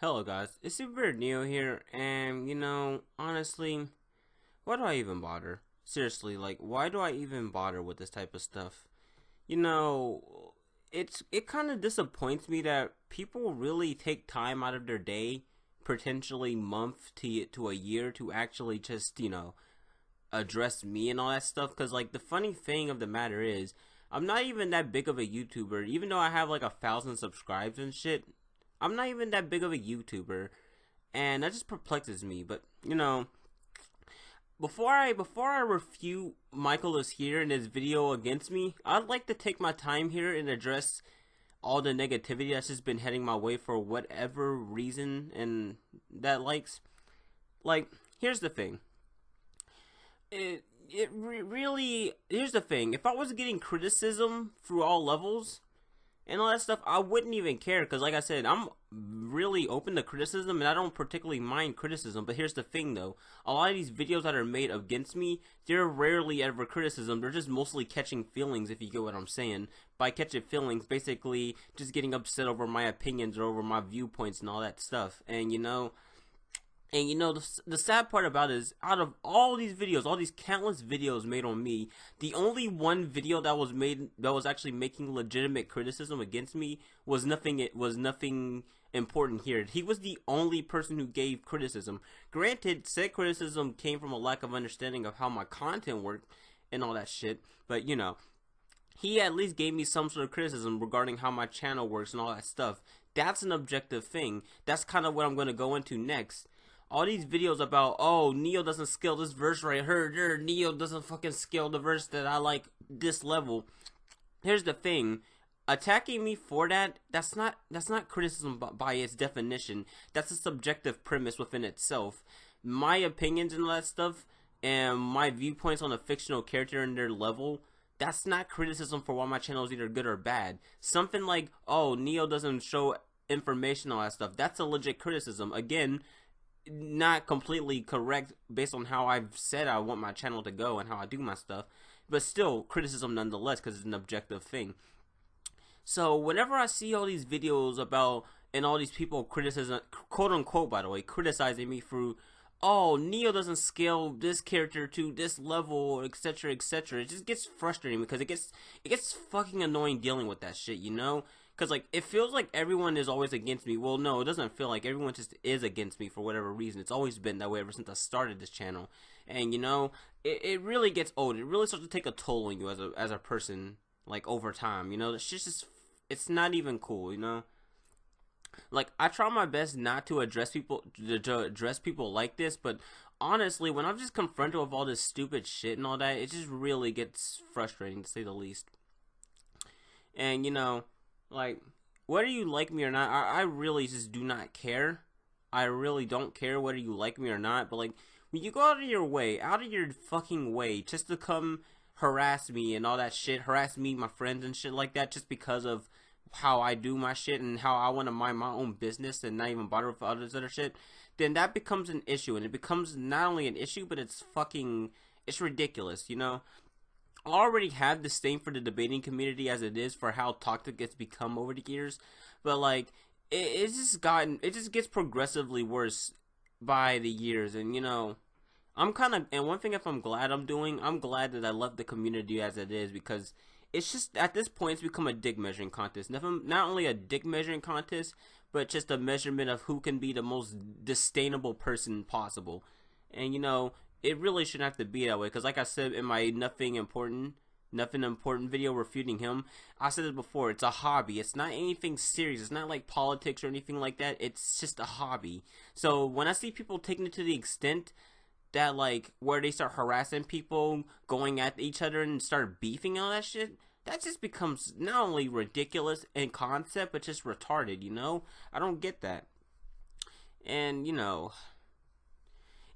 Hello guys, it's Super Neo here, and honestly, why do I even bother? Seriously, like, why do I even bother with this type of stuff? You know, it kind of disappoints me that people really take time out of their day, potentially month to a year, to actually just address me and all that stuff. Cause like the funny thing of the matter is, I'm not even that big of a YouTuber, even though I have like 1,000 subscribers and shit. I'm not even that big of a YouTuber, and that just perplexes me. But before I refute Micheal Is Here in his video against me, I'd like to take my time here and address all the negativity that's just been heading my way for whatever reason and that likes. Like, here's the thing. Really, here's the thing. If I was getting criticism through all levels and all that stuff, I wouldn't even care, because like I said, I'm really open to criticism and I don't particularly mind criticism. But here's the thing though, a lot of these videos that are made against me, they're rarely ever criticism. They're just mostly catching feelings, if you get what I'm saying. By catching feelings, basically just getting upset over my opinions or over my viewpoints and all that stuff. The sad part about it is, out of all these videos, all these countless videos made on me, the only one video that was made that was actually making legitimate criticism against me was nothing. It was nothing important here. He was the only person who gave criticism. Granted, said criticism came from a lack of understanding of how my content worked and all that shit. But he at least gave me some sort of criticism regarding how my channel works and all that stuff. That's an objective thing. That's kind of what I'm going to go into next. All these videos about, oh, Neo doesn't scale this verse right here, Neo doesn't fucking scale the verse that I like this level. Here's the thing. Attacking me for that's not criticism by its definition. That's a subjective premise within itself. My opinions and all that stuff, and my viewpoints on a fictional character and their level, that's not criticism for why my channel is either good or bad. Something like, oh, Neo doesn't show information on that stuff, that's a legit criticism. Again, not completely correct based on how I've said I want my channel to go and how I do my stuff, but still criticism nonetheless, because it's an objective thing. So whenever I see all these videos about, and all these people criticizing, quote unquote by the way, criticizing me through, oh, Neo doesn't scale this character to this level, etc., etc., it just gets frustrating, because it gets fucking annoying dealing with that shit, because like, it feels like everyone is always against me. Well, no, it doesn't feel like everyone just is against me for whatever reason. It's always been that way ever since I started this channel. And it really gets old. It really starts to take a toll on you as a person, like, over time. That shit's just, it's not even cool. Like, I try my best not to address people like this, but honestly, when I'm just confronted with all this stupid shit and all that, it just really gets frustrating, to say the least. And like, whether you like me or not, I really just do not care. I really don't care whether you like me or not. But like, when you go out of your fucking way, just to come harass me and all that shit, harass me, my friends and shit like that, just because of how I do my shit and how I want to mind my own business and not even bother with others other shit, then that becomes an issue. And it becomes not only an issue, but it's ridiculous, I already have disdain for the debating community as it is, for how toxic it's become over the years. But like, it just gets progressively worse by the years. And and one thing, if I'm glad that I left the community as it is, because it's just, at this point, it's become a dick measuring contest. Not only a dick measuring contest, but just a measurement of who can be the most disdainable person possible. And it really shouldn't have to be that way, because like I said in my nothing important video refuting him, I said it before, it's a hobby. It's not anything serious. It's not like politics or anything like that. It's just a hobby. So when I see people taking it to the extent that, like, where they start harassing people, going at each other and start beefing and all that shit, that just becomes not only ridiculous in concept, but just retarded. I don't get that. And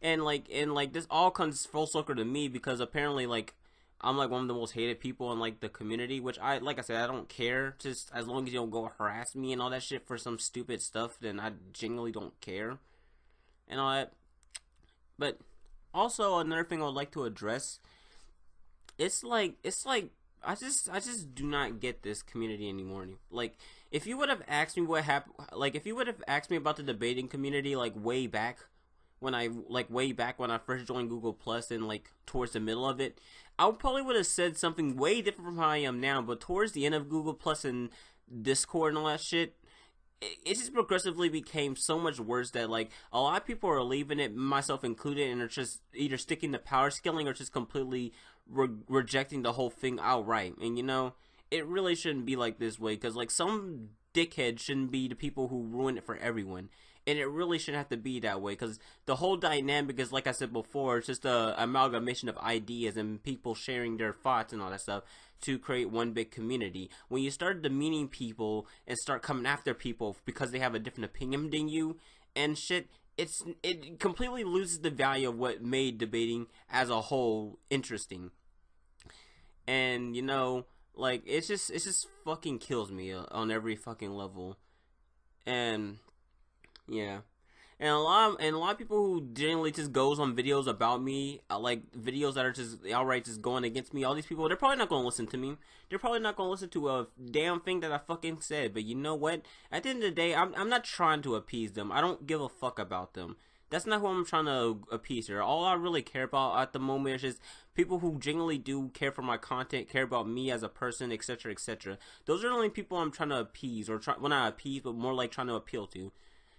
and this all comes full circle to me, because apparently, like, I'm like one of the most hated people in like the community, which like I said, I don't care. Just as long as you don't go harass me and all that shit for some stupid stuff, then I genuinely don't care and all that. But also, another thing I would like to address, it's like I just do not get this community anymore. Like, if you would have asked me what happened, like if you would have asked me about the debating community like way back when I first joined Google Plus and like towards the middle of it, I probably would have said something way different from how I am now. But towards the end of Google Plus and Discord and all that shit, it just progressively became so much worse that like a lot of people are leaving it, myself included, and are just either sticking to power scaling or just completely rejecting the whole thing outright. And you know, it really shouldn't be like this way, because like some dickhead shouldn't be the people who ruin it for everyone. And it really shouldn't have to be that way, because the whole dynamic is, like I said before, it's just a amalgamation of ideas and people sharing their thoughts and all that stuff to create one big community. When you start demeaning people and start coming after people because they have a different opinion than you and shit, it completely loses the value of what made debating as a whole interesting. And you know, like it just fucking kills me on every fucking level. And yeah, and a lot of people who generally just goes on videos about me, like videos that are just outright just going against me. All these people, they're probably not going to listen to me. They're probably not going to listen to a damn thing that I fucking said. But you know what? At the end of the day, I'm not trying to appease them. I don't give a fuck about them. That's not who I'm trying to appease here. All I really care about at the moment is just people who genuinely do care for my content, care about me as a person, etc., etc. Those are the only people I'm trying to appease, or well, not appease, but more like trying to appeal to.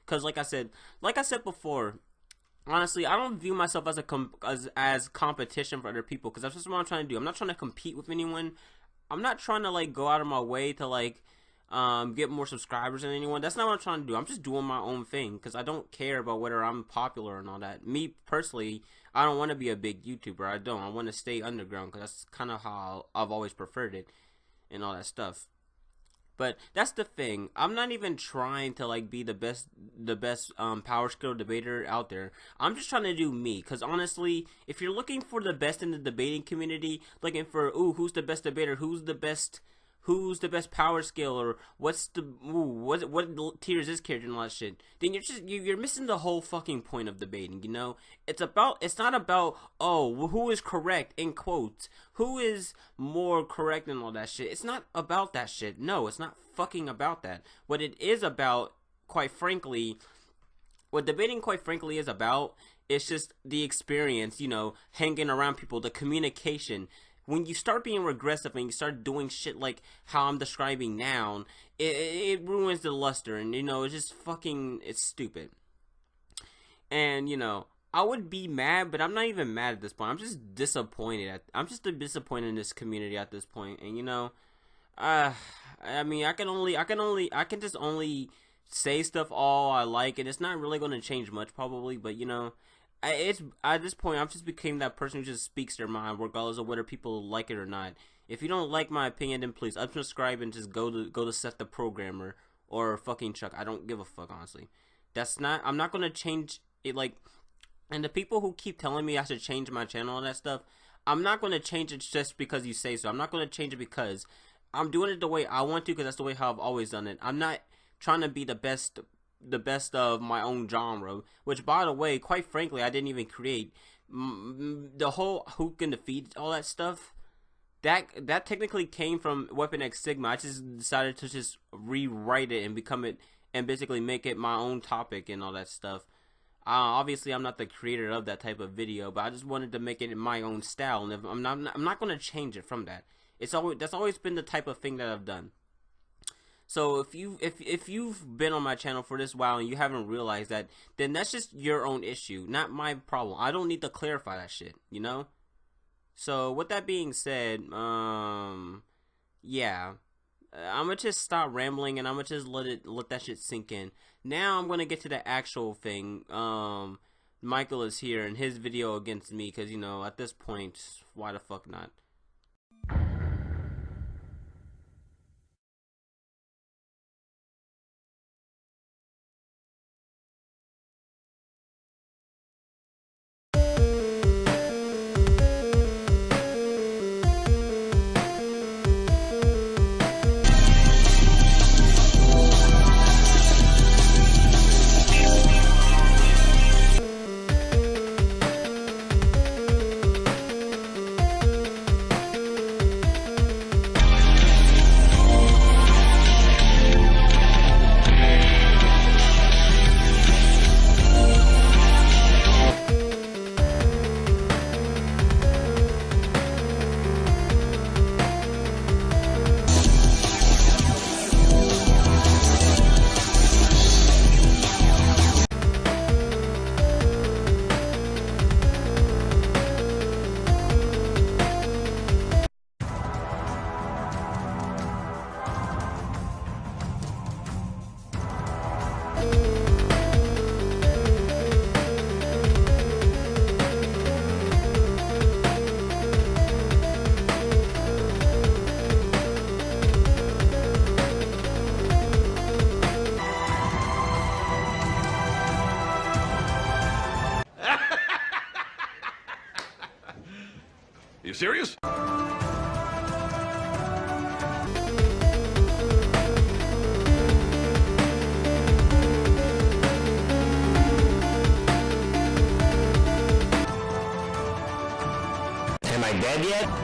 Because like I said before, honestly, I don't view myself as competition for other people, because that's just what I'm trying to do. I'm not trying to compete with anyone. I'm not trying to like go out of my way to like get more subscribers than anyone. That's not what I'm trying to do. I'm just doing my own thing, because I don't care about whether I'm popular and all that. Me personally, I don't want to be a big YouTuber. I don't. I want to stay underground, because that's kind of how I've always preferred it and all that stuff. But that's the thing. I'm not even trying to like be the best power skill debater out there. I'm just trying to do me. Because honestly, if you're looking for the best in the debating community, looking for who's the best debater, who's the best power skill, or what tier is this character and all that shit, then you're missing the whole fucking point of debating. You know, it's not about who is correct in quotes, who is more correct and all that shit. It's not about that shit. No, it's not fucking about that. What it is about, quite frankly, what debating quite frankly is about, it's just the experience, you know, hanging around people, the communication. When you start being regressive and you start doing shit like how I'm describing now, it ruins the luster, and you know, it's just fucking, it's stupid. And you know, I would be mad, but I'm not even mad at this point. I'm just disappointed. I'm just disappointed in this community at this point. And you know, I mean, I can just only say stuff all I like, and it's not really going to change much probably. But you know, it's at this point I've just became that person who just speaks their mind regardless of whether people like it or not. If you don't like my opinion, then please unsubscribe and just go to Seth the Programmer or fucking Chuck. I don't give a fuck, honestly. I'm not gonna change it. Like, and the people who keep telling me I should change my channel and that stuff, I'm not gonna change it just because you say so. I'm not gonna change it because I'm doing it the way I want to, because that's the way how I've always done it. I'm not trying to be the best of my own genre, which, by the way, quite frankly, I didn't even create. The whole who can defeat all that stuff, that technically came from Weapon X Sigma. I just decided to just rewrite it and become it, and basically make it my own topic and all that stuff. Obviously, I'm not the creator of that type of video, but I just wanted to make it in my own style, and I'm not going to change it from that. That's always been the type of thing that I've done. So if you've been on my channel for this while and you haven't realized that, then that's just your own issue, not my problem. I don't need to clarify that shit, you know? So with that being said, yeah, I'm gonna just stop rambling and I'm gonna just let that shit sink in. Now I'm gonna get to the actual thing. Micheal is here and his video against me, because you know, at this point, why the fuck not? subscribed yet?